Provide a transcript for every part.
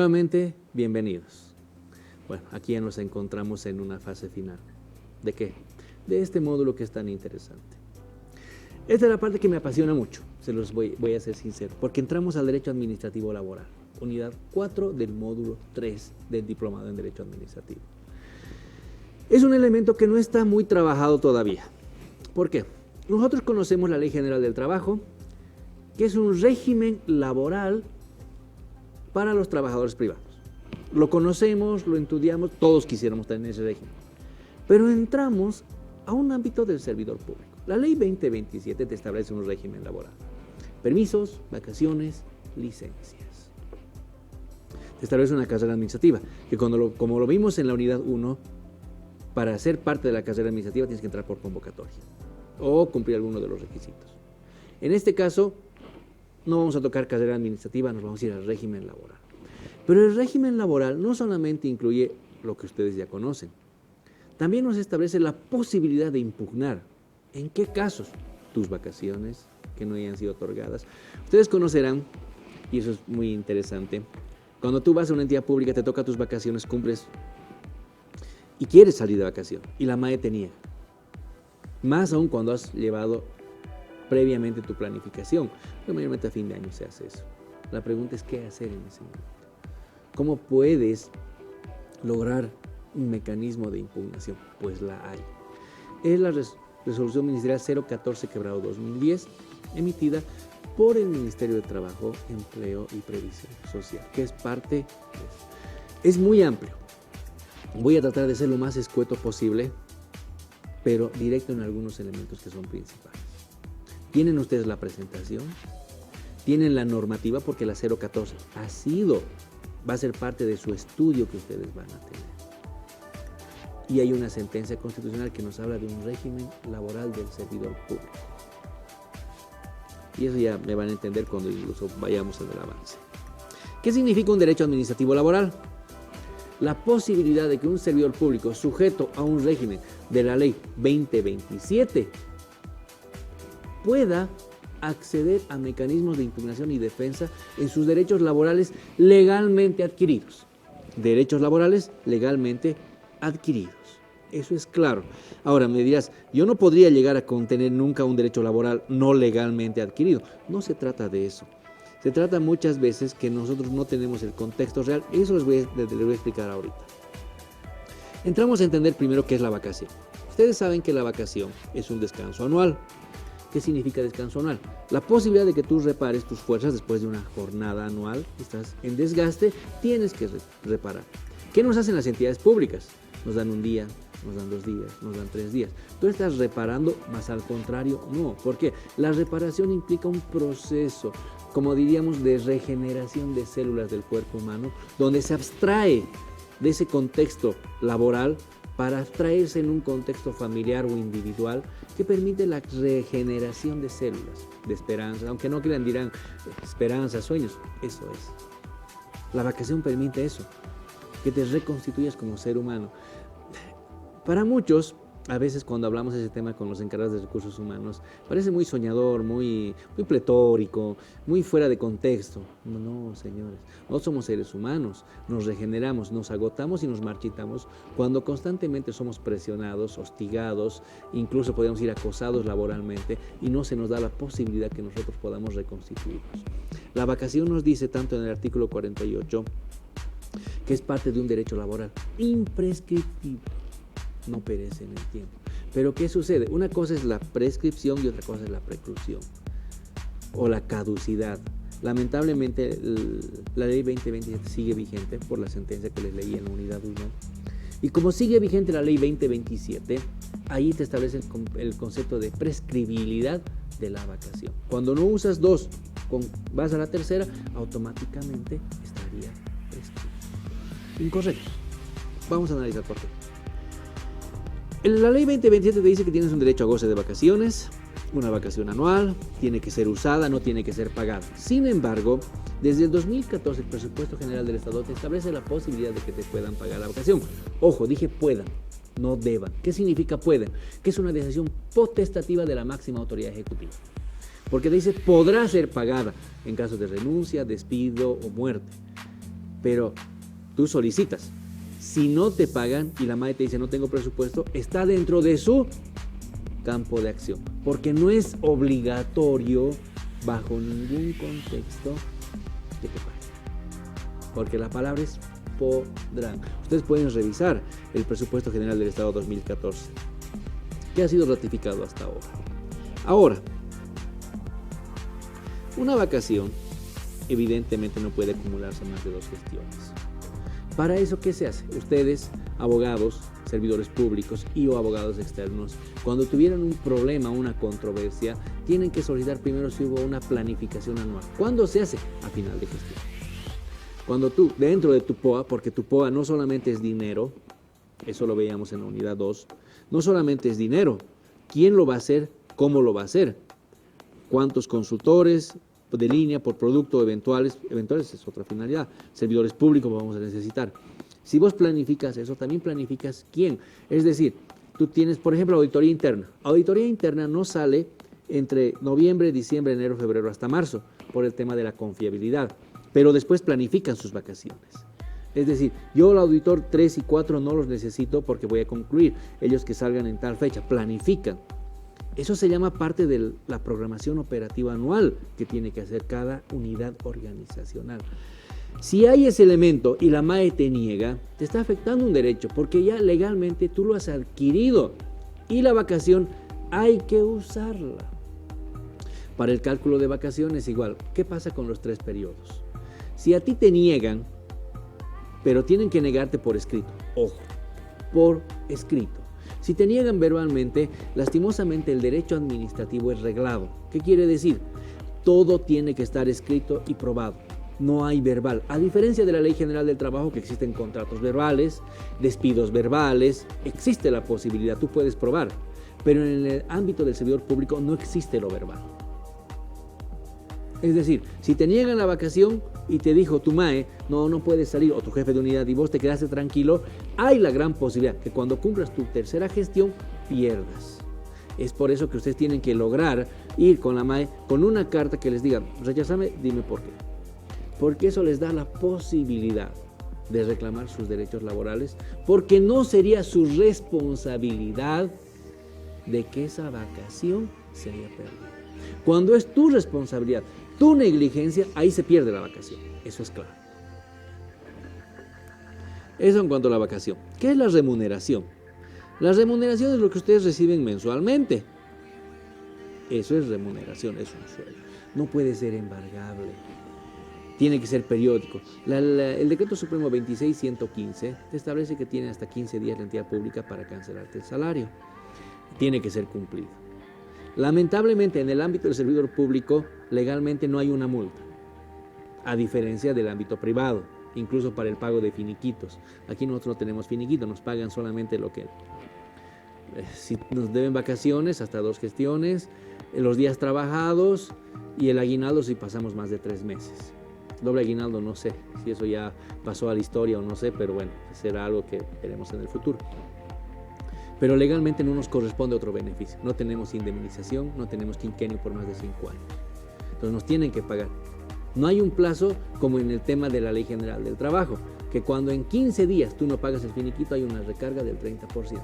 Nuevamente, bienvenidos. Bueno, aquí ya nos encontramos en una fase final. ¿De qué? De este módulo que es tan interesante. Esta es la parte que me apasiona mucho, se los voy a ser sincero, porque entramos al Derecho Administrativo Laboral, unidad 4 del módulo 3 del Diplomado en Derecho Administrativo. Es un elemento que no está muy trabajado todavía. ¿Por qué? Nosotros conocemos la Ley General del Trabajo, que es un régimen laboral para los trabajadores privados. Lo conocemos, lo estudiamos, todos quisiéramos tener ese régimen. Pero entramos a un ámbito del servidor público. La Ley 2027 te establece un régimen laboral. Permisos, vacaciones, licencias. Te establece una carrera administrativa, que como lo vimos en la unidad 1, para ser parte de la carrera administrativa tienes que entrar por convocatoria o cumplir alguno de los requisitos. En este caso, no vamos a tocar carrera administrativa, nos vamos a ir al régimen laboral. Pero el régimen laboral no solamente incluye lo que ustedes ya conocen, también nos establece la posibilidad de impugnar. ¿En qué casos? Tus vacaciones que no hayan sido otorgadas. Ustedes conocerán, y eso es muy interesante, cuando tú vas a una entidad pública, te toca tus vacaciones, cumples y quieres salir de vacación y la MAE te niega. Más aún cuando has llevado previamente tu planificación. Pero mayormente a fin de año se hace eso. La pregunta es qué hacer en ese momento. ¿Cómo puedes lograr un mecanismo de impugnación? Pues la hay. Es la Resolución Ministerial 014/2010, emitida por el Ministerio de Trabajo, Empleo y Previsión Social, que es parte de eso. Es muy amplio. Voy a tratar de ser lo más escueto posible, pero directo en algunos elementos que son principales. ¿Tienen ustedes la presentación? ¿Tienen la normativa? Porque la 014 va a ser parte de su estudio que ustedes van a tener. Y hay una sentencia constitucional que nos habla de un régimen laboral del servidor público. Y eso ya me van a entender cuando incluso vayamos en el avance. ¿Qué significa un derecho administrativo laboral? La posibilidad de que un servidor público sujeto a un régimen de la Ley 2027 pueda acceder a mecanismos de impugnación y defensa en sus derechos laborales legalmente adquiridos. Derechos laborales legalmente adquiridos. Eso es claro. Ahora me dirás, yo no podría llegar a contener nunca un derecho laboral no legalmente adquirido. No se trata de eso. Se trata muchas veces que nosotros no tenemos el contexto real. Eso les voy a explicar ahorita. Entramos a entender primero qué es la vacación. Ustedes saben que la vacación es un descanso anual. ¿Qué significa descanso anual? La posibilidad de que tú repares tus fuerzas después de una jornada anual. Estás en desgaste, tienes que reparar. ¿Qué nos hacen las entidades públicas? Nos dan un día, nos dan 2 días, nos dan 3 días. Tú estás reparando, más al contrario, no. ¿Por qué? La reparación implica un proceso, como diríamos, de regeneración de células del cuerpo humano, donde se abstrae de ese contexto laboral para abstraerse en un contexto familiar o individual que permite la regeneración de células, de esperanza. Aunque no crean, dirán, esperanza, sueños, eso es. La vacación permite eso, que te reconstituyas como ser humano. Para muchos, a veces cuando hablamos de ese tema con los encargados de recursos humanos, parece muy soñador, muy pletórico, muy fuera de contexto. No, señores, no somos seres humanos, nos regeneramos, nos agotamos y nos marchitamos cuando constantemente somos presionados, hostigados, incluso podemos ir acosados laboralmente y no se nos da la posibilidad que nosotros podamos reconstituirnos. La vacación nos dice tanto en el artículo 48 que es parte de un derecho laboral imprescriptible. No perece en el tiempo. Pero ¿qué sucede? Una cosa es la prescripción y otra cosa es la preclusión o la caducidad. Lamentablemente la ley 2027 sigue vigente por la sentencia que les leí en la unidad 1. Y como sigue vigente la ley 2027, ahí te establece el concepto de prescribilidad de la vacación. Cuando no usas 2, vas a la tercera, automáticamente estaría prescrito. Incorrecto. Vamos a analizar por qué. La ley 2027 te dice que tienes un derecho a goce de vacaciones, una vacación anual, tiene que ser usada, no tiene que ser pagada. Sin embargo, desde el 2014 el Presupuesto General del Estado te establece la posibilidad de que te puedan pagar la vacación. Ojo, dije puedan, no deban. ¿Qué significa pueden? Que es una decisión potestativa de la máxima autoridad ejecutiva. Porque dice podrá ser pagada en caso de renuncia, despido o muerte. pero tú solicitas. Si no te pagan y la MAE te dice no tengo presupuesto, está dentro de su campo de acción, porque no es obligatorio bajo ningún contexto que te paguen, porque la palabra es podrán. Ustedes pueden revisar el presupuesto general del Estado 2014, que ha sido ratificado hasta ahora. Ahora, una vacación evidentemente no puede acumularse más de 2 gestiones. Para eso, ¿qué se hace? Ustedes, abogados, servidores públicos y o abogados externos, cuando tuvieran un problema, una controversia, tienen que solicitar primero si hubo una planificación anual. ¿Cuándo se hace? A final de gestión. Cuando tú, dentro de tu POA, porque tu POA no solamente es dinero, eso lo veíamos en la unidad 2, no solamente es dinero, ¿quién lo va a hacer? ¿Cómo lo va a hacer? ¿Cuántos consultores de línea por producto eventuales es otra finalidad? Servidores públicos vamos a necesitar. Si vos planificas eso, también planificas quién. Es decir, tú tienes, por ejemplo, auditoría interna. Auditoría interna no sale entre noviembre, diciembre, enero, febrero hasta marzo por el tema de la confiabilidad, pero después planifican sus vacaciones. Es decir, yo el auditor 3 y 4 no los necesito porque voy a concluir. Ellos que salgan en tal fecha, planifican. Eso se llama parte de la programación operativa anual que tiene que hacer cada unidad organizacional. Si hay ese elemento y la MAE te niega, te está afectando un derecho porque ya legalmente tú lo has adquirido y la vacación hay que usarla. Para el cálculo de vacaciones igual, ¿qué pasa con los 3 periodos? Si a ti te niegan, pero tienen que negarte por escrito, ojo, por escrito. Si te niegan verbalmente, lastimosamente el derecho administrativo es reglado. ¿Qué quiere decir? Todo tiene que estar escrito y probado. No hay verbal. A diferencia de la Ley General del Trabajo, que existen contratos verbales, despidos verbales, existe la posibilidad, tú puedes probar. Pero en el ámbito del servidor público no existe lo verbal. Es decir, si te niegan la vacación y te dijo tu MAE, no puedes salir, o tu jefe de unidad y vos te quedaste tranquilo, hay la gran posibilidad que cuando cumplas tu tercera gestión, pierdas. Es por eso que ustedes tienen que lograr ir con la MAE con una carta que les diga, recházame, dime por qué. Porque eso les da la posibilidad de reclamar sus derechos laborales, porque no sería su responsabilidad de que esa vacación se haya perdido. Cuando es tu responsabilidad, tu negligencia, ahí se pierde la vacación. Eso es claro. Eso en cuanto a la vacación. ¿Qué es la remuneración? La remuneración es lo que ustedes reciben mensualmente. Eso es remuneración, es un sueldo. No puede ser embargable. Tiene que ser periódico. El Decreto Supremo 26115 te establece que tiene hasta 15 días la entidad pública para cancelarte el salario. Tiene que ser cumplido. Lamentablemente, en el ámbito del servidor público, legalmente no hay una multa, a diferencia del ámbito privado, incluso para el pago de finiquitos. Aquí nosotros no tenemos finiquito, nos pagan solamente lo que... si nos deben vacaciones, hasta 2 gestiones, los días trabajados y el aguinaldo si pasamos más de 3 meses. Doble aguinaldo no sé si eso ya pasó a la historia o no sé, pero bueno, será algo que veremos en el futuro. Pero legalmente no nos corresponde otro beneficio. No tenemos indemnización, no tenemos quinquenio por más de 5 años. Entonces nos tienen que pagar. No hay un plazo como en el tema de la Ley General del Trabajo, que cuando en 15 días tú no pagas el finiquito hay una recarga del 30%.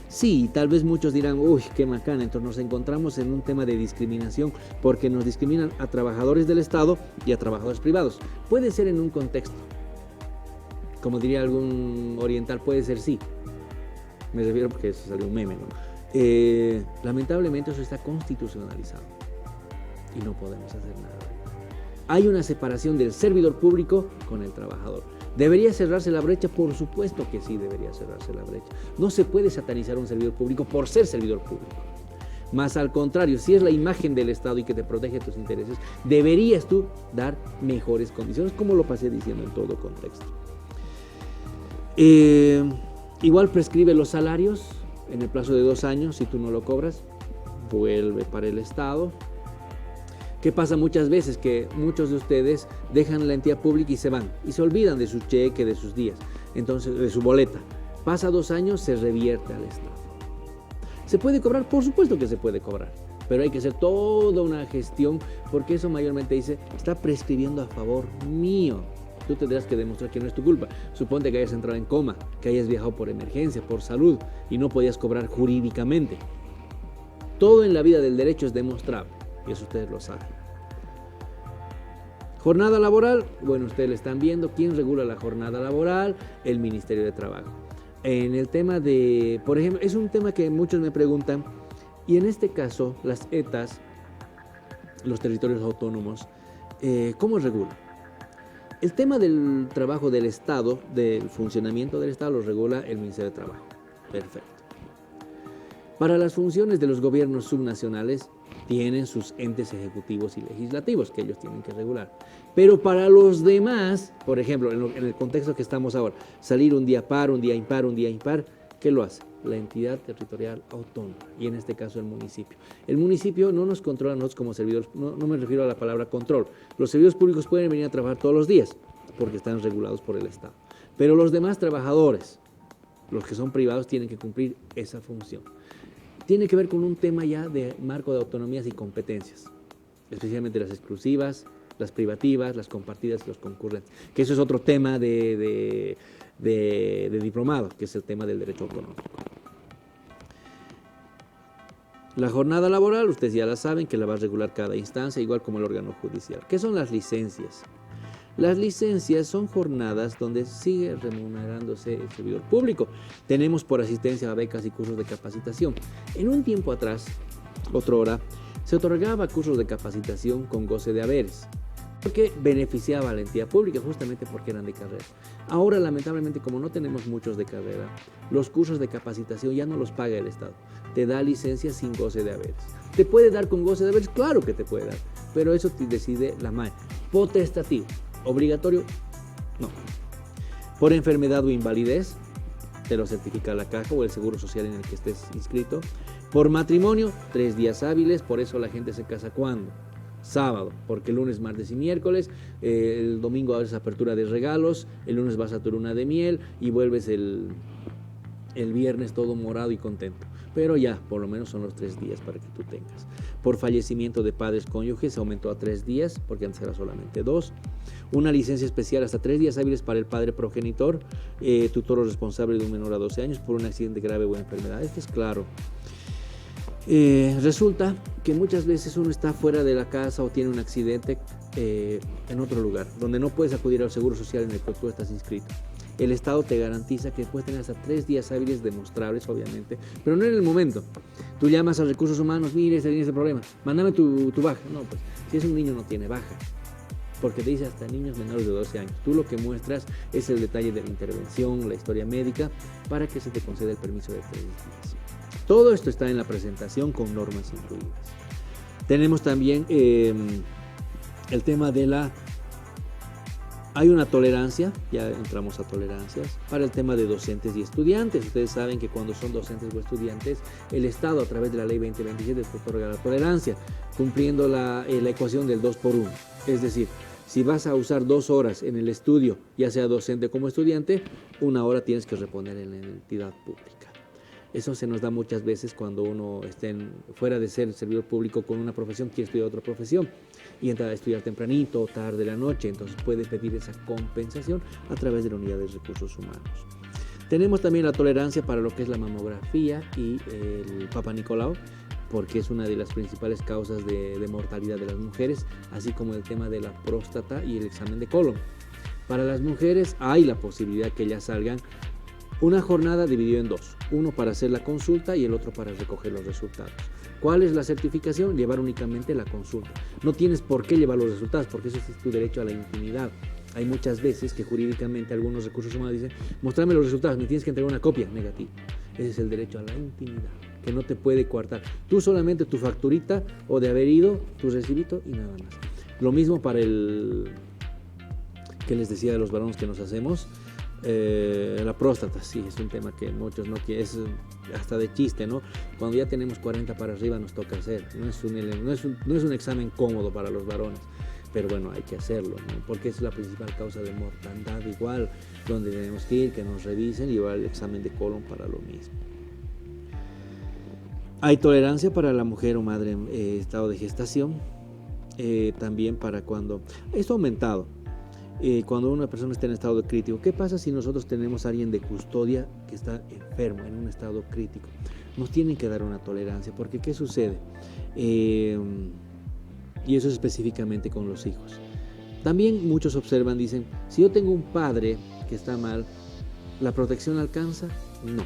Sí, tal vez muchos dirán, uy, qué macana, entonces nos encontramos en un tema de discriminación porque nos discriminan a trabajadores del Estado y a trabajadores privados. Puede ser en un contexto, como diría algún oriental, puede ser sí. Me refiero porque eso salió un meme, ¿no? Lamentablemente eso está constitucionalizado y no podemos hacer nada. Hay una separación del servidor público con el trabajador. ¿Debería cerrarse la brecha? Por supuesto que sí debería cerrarse la brecha. No se puede satanizar a un servidor público por ser servidor público. Más al contrario, si es la imagen del Estado y que te protege tus intereses, deberías tú dar mejores condiciones, como lo pasé diciendo en todo contexto. Igual prescribe los salarios en el plazo de 2 años. Si tú no lo cobras, vuelve para el Estado. ¿Qué pasa muchas veces? Que muchos de ustedes dejan la entidad pública y se van y se olvidan de su cheque, de sus días, entonces de su boleta. Pasa 2 años, se revierte al Estado. ¿Se puede cobrar? Por supuesto que se puede cobrar, pero hay que hacer toda una gestión porque eso mayormente dice, está prescribiendo a favor mío. Tú tendrás que demostrar que no es tu culpa. Suponte que hayas entrado en coma, que hayas viajado por emergencia, por salud y no podías cobrar jurídicamente. Todo en la vida del derecho es demostrable y eso ustedes lo saben. Jornada laboral, bueno, ustedes le están viendo. ¿Quién regula la jornada laboral? El Ministerio de Trabajo. En el tema de, por ejemplo, es un tema que muchos me preguntan, y en este caso, las ETAs, los territorios autónomos, ¿cómo regulan? El tema del trabajo del Estado, del funcionamiento del Estado, lo regula el Ministerio de Trabajo. Perfecto. Para las funciones de los gobiernos subnacionales, tienen sus entes ejecutivos y legislativos que ellos tienen que regular. Pero para los demás, por ejemplo, en el contexto que estamos ahora, salir un día par, un día impar, ¿qué lo hace? La entidad territorial autónoma, y en este caso el municipio. El municipio no nos controla a nosotros como servidores, no me refiero a la palabra control. Los servidores públicos pueden venir a trabajar todos los días, porque están regulados por el Estado. Pero los demás trabajadores, los que son privados, tienen que cumplir esa función. Tiene que ver con un tema ya de marco de autonomías y competencias, especialmente las exclusivas, las privativas, las compartidas y los concurrentes, que eso es otro tema de diplomado, que es el tema del derecho autonómico. La jornada laboral, ustedes ya la saben, que la va a regular cada instancia, igual como el órgano judicial. ¿Qué son las licencias? Las licencias son jornadas donde sigue remunerándose el servidor público. Tenemos por asistencia a becas y cursos de capacitación. En un tiempo atrás, otrora, se otorgaba cursos de capacitación con goce de haberes, porque beneficiaba a la entidad pública, justamente porque eran de carrera. Ahora, lamentablemente, como no tenemos muchos de carrera, los cursos de capacitación ya no los paga el Estado. Te da licencia sin goce de haberes. ¿Te puede dar con goce de haberes? Claro que te puede dar, pero eso te decide la MAE. Potestativo. ¿Obligatorio? No. Por enfermedad o invalidez, te lo certifica la Caja o el Seguro Social en el que estés inscrito. Por matrimonio, 3 días hábiles, por eso la gente se casa ¿cuándo? Sábado, porque lunes, martes y miércoles, el domingo haces apertura de regalos, el lunes vas a tu luna de miel y vuelves el viernes todo morado y contento. Pero ya, por lo menos son los 3 días para que tú tengas. Por fallecimiento de padres cónyuges se aumentó a 3 días, porque antes era solamente 2. Una licencia especial hasta 3 días hábiles para el padre progenitor, tutor o responsable de un menor a 12 años por un accidente grave o enfermedad. Esto es claro. Resulta que muchas veces uno está fuera de la casa o tiene un accidente en otro lugar, donde no puedes acudir al seguro social en el que tú estás inscrito. El Estado te garantiza que puedes tener hasta 3 días hábiles demostrables, obviamente, pero no en el momento. Tú llamas a recursos humanos, mire, tiene ese problema, mándame tu baja. No, pues, si es un niño no tiene baja, porque te dice hasta niños menores de 12 años. Tú lo que muestras es el detalle de la intervención, la historia médica, para que se te conceda el permiso de 3 días. Todo esto está en la presentación con normas incluidas. Tenemos también el tema de la... Hay una tolerancia, ya entramos a tolerancias, para el tema de docentes y estudiantes. Ustedes saben que cuando son docentes o estudiantes, el Estado a través de la ley 2027 te otorga la tolerancia, cumpliendo la ecuación del 2 por 1. Es decir, si vas a usar 2 horas en el estudio, ya sea docente como estudiante, 1 hora tienes que reponer en la entidad pública. Eso se nos da muchas veces cuando uno está fuera de ser servidor público con una profesión, quiere estudiar otra profesión y entra a estudiar tempranito o tarde de la noche, entonces puede pedir esa compensación a través de la unidad de recursos humanos. Tenemos también la tolerancia para lo que es la mamografía y el Papa Nicolau, porque es una de las principales causas de mortalidad de las mujeres, así como el tema de la próstata y el examen de colon. Para las mujeres hay la posibilidad que ellas salgan una jornada dividida en 2, uno para hacer la consulta y el otro para recoger los resultados. ¿Cuál es la certificación? Llevar únicamente la consulta. No tienes por qué llevar los resultados, porque eso es tu derecho a la intimidad. Hay muchas veces que jurídicamente algunos recursos humanos dicen, mostrame los resultados, me tienes que entregar una copia negativa. Ese es el derecho a la intimidad, que no te puede coartar. Tú solamente tu facturita o de haber ido, tu recibito y nada más. Lo mismo para el que les decía de los varones que nos hacemos. La próstata, sí, es un tema que muchos no quieren, es hasta de chiste, ¿no? Cuando ya tenemos 40 para arriba nos toca hacer, no es un examen cómodo para los varones, pero bueno, hay que hacerlo, ¿no? Porque es la principal causa de mortandad igual, donde tenemos que ir, que nos revisen y llevar el examen de colon para lo mismo. Hay tolerancia para la mujer o madre en estado de gestación, también para cuando... Esto ha aumentado. cuando una persona está en estado crítico. ¿Qué pasa si nosotros tenemos a alguien de custodia que está enfermo, en un estado crítico? Nos tienen que dar una tolerancia, porque ¿qué sucede? Y eso es específicamente con los hijos. También muchos observan, dicen, si yo tengo un padre que está mal, ¿la protección alcanza? No,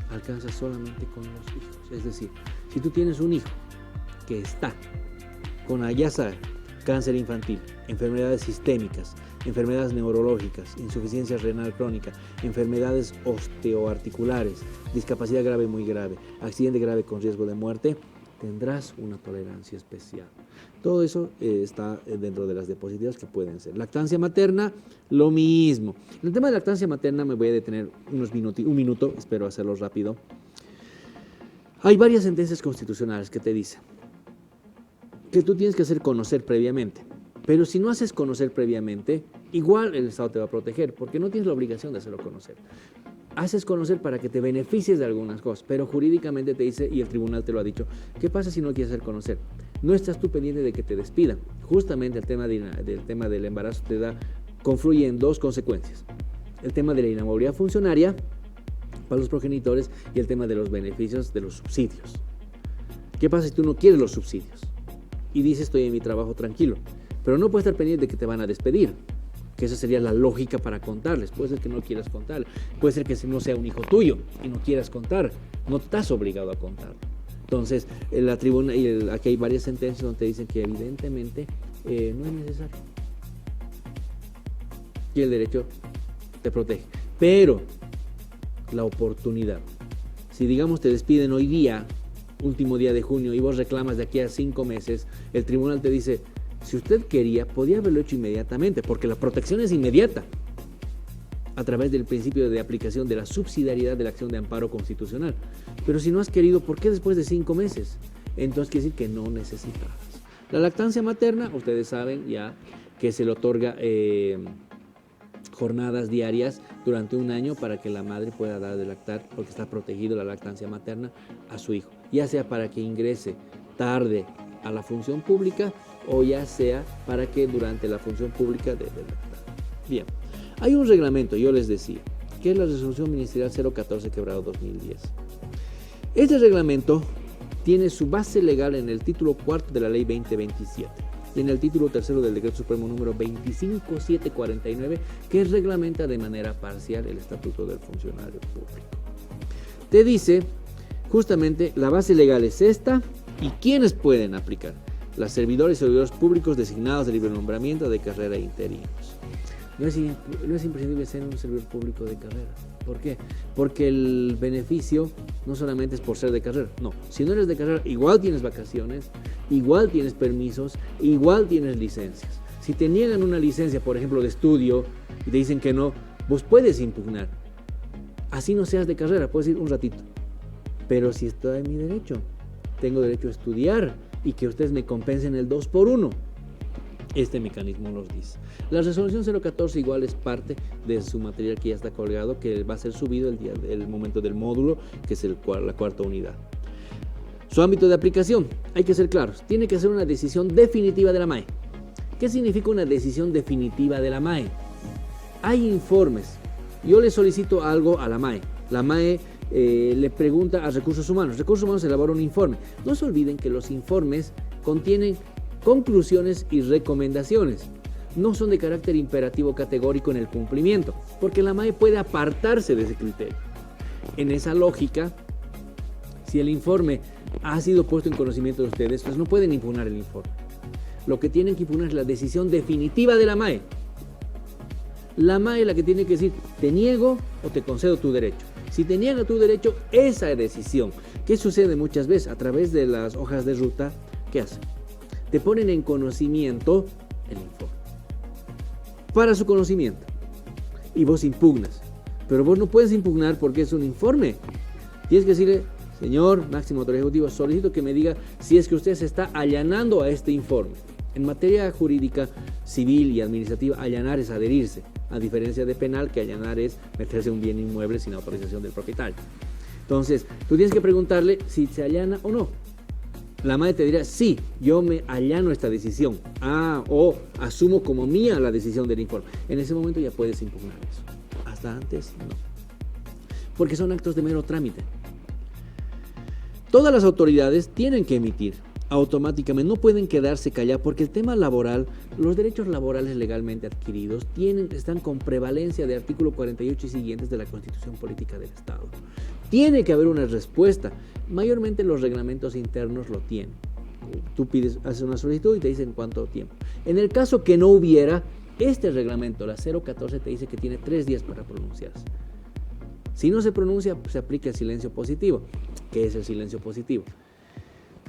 alcanza solamente con los hijos. Es decir, si tú tienes un hijo que está con Ayasa, cáncer infantil, enfermedades sistémicas, enfermedades neurológicas, insuficiencia renal crónica, enfermedades osteoarticulares, discapacidad grave muy grave, accidente grave con riesgo de muerte, tendrás una tolerancia especial. Todo eso está dentro de las diapositivas que pueden ser. Lactancia materna, lo mismo. En el tema de lactancia materna me voy a detener un minuto, espero hacerlo rápido. Hay varias sentencias constitucionales que te dicen que tú tienes que hacer conocer previamente. Pero si no haces conocer previamente, igual el Estado te va a proteger, porque no tienes la obligación de hacerlo conocer. Haces conocer para que te beneficies de algunas cosas, pero jurídicamente te dice, y el tribunal te lo ha dicho, ¿qué pasa si no quieres hacer conocer? No estás tú pendiente de que te despidan. Justamente el tema del embarazo confluye en dos consecuencias. El tema de la inamovilidad funcionaria para los progenitores y el tema de los beneficios de los subsidios. ¿Qué pasa si tú no quieres los subsidios? Y dices, estoy en mi trabajo tranquilo, pero no puedes estar pendiente de que te van a despedir, que esa sería la lógica para contarles. Puede ser que no quieras contar, puede ser que no sea un hijo tuyo y no quieras contar, no estás obligado a contarlo. Entonces, la tribuna, aquí hay varias sentencias donde te dicen que evidentemente no es necesario, y el derecho te protege, pero la oportunidad, si digamos te despiden hoy día, último día de junio, y vos reclamas de aquí a 5 meses, el tribunal te dice, si usted quería, podía haberlo hecho inmediatamente, porque la protección es inmediata, a través del principio de aplicación de la subsidiariedad de la acción de amparo constitucional. Pero si no has querido, ¿por qué después de 5 meses? Entonces quiere decir que no necesitabas. La lactancia materna, ustedes saben ya que se le otorga jornadas diarias durante 1 año para que la madre pueda dar de lactar, porque está protegido la lactancia materna a su hijo, ya sea para que ingrese tarde a la función pública o ya sea para que durante la función pública de lactar. Bien, hay un reglamento, yo les decía, que es la resolución ministerial 014/2010. Este reglamento tiene su base legal en el título 4 de la ley 2027 y en el título 3 del decreto supremo número 25749, que reglamenta de manera parcial el estatuto del funcionario público. Te dice, justamente, la base legal es esta y quiénes pueden aplicar: las servidores y servidores públicos designados de libre nombramiento de carrera e interinos. No es imprescindible ser un servidor público de carrera. ¿Por qué? Porque el beneficio no solamente es por ser de carrera. No, si no eres de carrera, igual tienes vacaciones, igual tienes permisos, igual tienes licencias. Si te niegan una licencia, por ejemplo, de estudio, y te dicen que no, vos puedes impugnar. Así no seas de carrera, puedes ir un ratito. Pero si está en mi derecho, tengo derecho a estudiar y que ustedes me compensen el 2x1. Este mecanismo nos dice. La resolución 014 igual es parte de su material que ya está colgado, que va a ser subido el momento del módulo, que es la cuarta unidad. Su ámbito de aplicación, hay que ser claros, tiene que ser una decisión definitiva de la MAE. ¿Qué significa una decisión definitiva de la MAE? Hay informes. Yo le solicito algo a la MAE. La MAE le pregunta a Recursos Humanos. Recursos Humanos elabora un informe. No se olviden que los informes contienen conclusiones y recomendaciones. No son de carácter imperativo categórico en el cumplimiento, porque la MAE puede apartarse de ese criterio. En esa lógica, si el informe ha sido puesto en conocimiento de ustedes, pues no pueden impugnar el informe. Lo que tienen que impugnar es la decisión definitiva de la MAE. La MAE es la que tiene que decir, te niego o te concedo tu derecho. Si te niega tu derecho, esa decisión. ¿Qué sucede muchas veces? A través de las hojas de ruta, ¿qué hacen? Te ponen en conocimiento el informe, para su conocimiento, y vos impugnas. Pero vos no puedes impugnar porque es un informe. Tienes que decirle, señor máximo autoridad ejecutivo, solicito que me diga si es que usted se está allanando a este informe. En materia jurídica, civil y administrativa, allanar es adherirse, a diferencia de penal, que allanar es meterse en un bien inmueble sin autorización del propietario. Entonces, tú tienes que preguntarle si se allana o no. la madre te dirá, sí, yo me allano esta decisión, o asumo como mía la decisión del informe. En ese momento ya puedes impugnar eso. Hasta antes, no. Porque son actos de mero trámite. Todas las autoridades tienen que emitir automáticamente, no pueden quedarse calladas, porque el tema laboral, los derechos laborales legalmente adquiridos están con prevalencia de artículo 48 y siguientes de la Constitución Política del Estado. Tiene que haber una respuesta. Mayormente los reglamentos internos lo tienen. Tú haces una solicitud y te dicen cuánto tiempo. En el caso que no hubiera, este reglamento, la 014, te dice que tiene 3 días para pronunciarse. Si no se pronuncia, se aplica el silencio positivo. ¿Qué es el silencio positivo?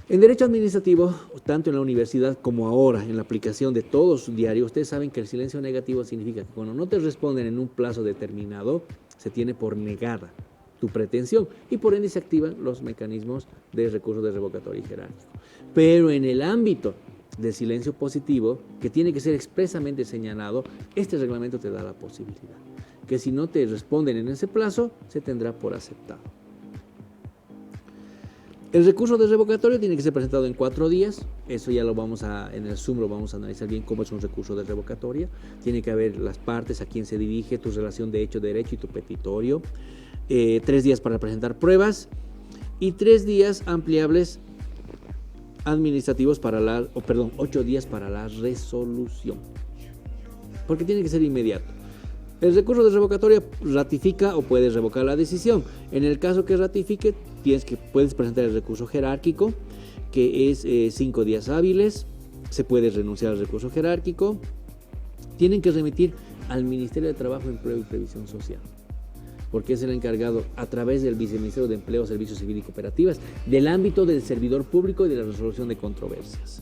En derecho administrativo, tanto en la universidad como ahora en la aplicación de todo su diario, ustedes saben que el silencio negativo significa que cuando no te responden en un plazo determinado, se tiene por negada tu pretensión y por ende se activan los mecanismos de recurso de revocatoria y jerárquico. Pero en el ámbito del silencio positivo, que tiene que ser expresamente señalado, este reglamento te da la posibilidad que si no te responden en ese plazo, se tendrá por aceptado. El recurso de revocatorio tiene que ser presentado en 4 días. Eso ya en el Zoom lo vamos a analizar bien cómo es un recurso de revocatoria. Tiene que haber las partes, a quién se dirige, tu relación de hecho, derecho y tu petitorio. 3 días para presentar pruebas y 3 días ampliables administrativos 8 días para la resolución. Porque tiene que ser inmediato. El recurso de revocatoria ratifica o puedes revocar la decisión. En el caso que ratifique, puedes presentar el recurso jerárquico, que es 5 días hábiles. Se puede renunciar al recurso jerárquico. Tienen que remitir al Ministerio de Trabajo, Empleo y Previsión Social, porque es el encargado, a través del Viceministerio de Empleo, Servicio Civil y Cooperativas, del ámbito del servidor público y de la resolución de controversias.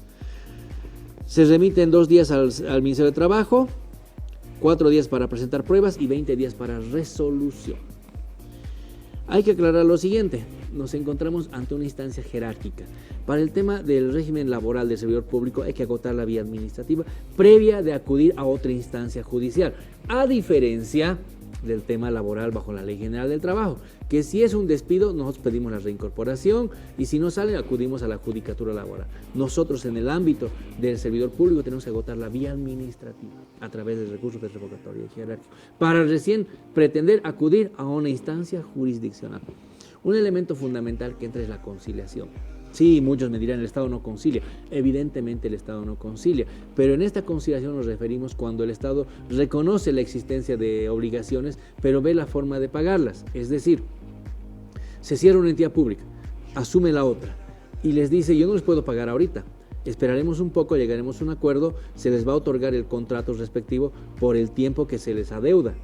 Se remite en 2 días al Ministerio de Trabajo, 4 días para presentar pruebas y 20 días para resolución. Hay que aclarar lo siguiente: nos encontramos ante una instancia jerárquica. Para el tema del régimen laboral del servidor público hay que agotar la vía administrativa previa de acudir a otra instancia judicial, a diferencia del tema laboral bajo la Ley General del Trabajo, que si es un despido, nosotros pedimos la reincorporación y si no sale, acudimos a la judicatura laboral. Nosotros en el ámbito del servidor público tenemos que agotar la vía administrativa a través del recurso de revocatoria y jerárquico para recién pretender acudir a una instancia jurisdiccional. Un elemento fundamental que entra es la conciliación. Sí, muchos me dirán, el Estado no concilia. Evidentemente el Estado no concilia, pero en esta conciliación nos referimos cuando el Estado reconoce la existencia de obligaciones, pero ve la forma de pagarlas. Es decir, se cierra una entidad pública, asume la otra y les dice, yo no les puedo pagar ahorita, esperaremos un poco, llegaremos a un acuerdo, se les va a otorgar el contrato respectivo por el tiempo que se les adeuda.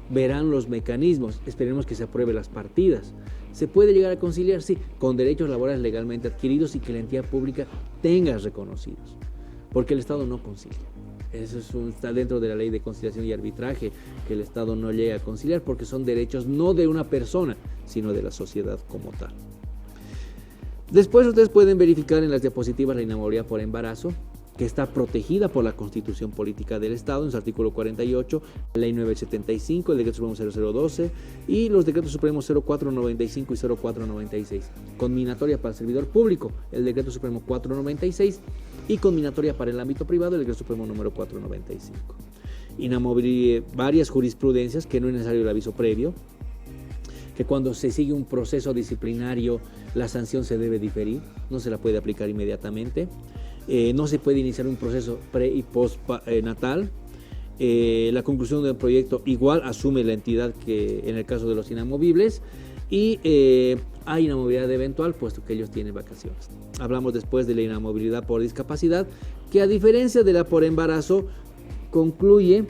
Verán los mecanismos, esperemos que se aprueben las partidas. ¿Se puede llegar a conciliar? Sí, con derechos laborales legalmente adquiridos y que la entidad pública tenga reconocidos, porque el Estado no concilia. Eso está dentro de la ley de conciliación y arbitraje, que el Estado no llega a conciliar porque son derechos no de una persona, sino de la sociedad como tal. Después ustedes pueden verificar en las diapositivas la inamovilidad por embarazo, que está protegida por la Constitución Política del Estado en su artículo 48, la Ley 975, el Decreto Supremo 0012 y los Decretos Supremos 0495 y 0496. Conminatoria para el servidor público, el Decreto Supremo 496 y conminatoria para el ámbito privado, el Decreto Supremo número 495. Inamovilidad, varias jurisprudencias que no es necesario el aviso previo, que cuando se sigue un proceso disciplinario la sanción se debe diferir, no se la puede aplicar inmediatamente. No se puede iniciar un proceso pre y post natal. La conclusión del proyecto igual asume la entidad que en el caso de los inamovibles y hay inamovilidad eventual puesto que ellos tienen vacaciones. Hablamos después de la inamovilidad por discapacidad, que a diferencia de la por embarazo concluye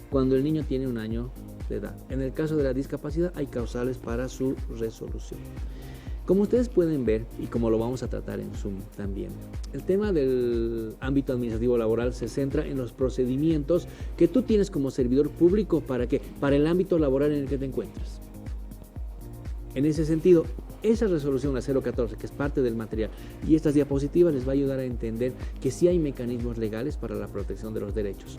cuando el niño tiene 1 año de edad. En el caso de la discapacidad hay causales para su resolución. Como ustedes pueden ver, y como lo vamos a tratar en Zoom también, el tema del ámbito administrativo laboral se centra en los procedimientos que tú tienes como servidor público. ¿Para qué? Para el ámbito laboral en el que te encuentras. En ese sentido, esa resolución, la 014, que es parte del material, y estas diapositivas les va a ayudar a entender que sí hay mecanismos legales para la protección de los derechos.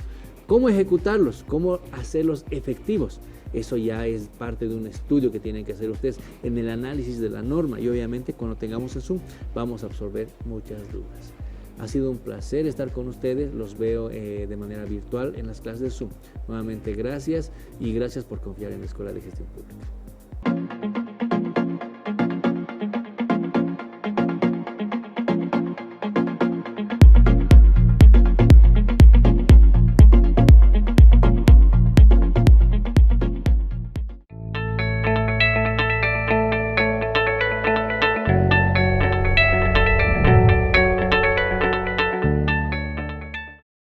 ¿Cómo ejecutarlos? ¿Cómo hacerlos efectivos? Eso ya es parte de un estudio que tienen que hacer ustedes en el análisis de la norma, y obviamente cuando tengamos el Zoom vamos a absorber muchas dudas. Ha sido un placer estar con ustedes, los veo de manera virtual en las clases de Zoom. Nuevamente gracias, y gracias por confiar en la Escuela de Gestión Pública.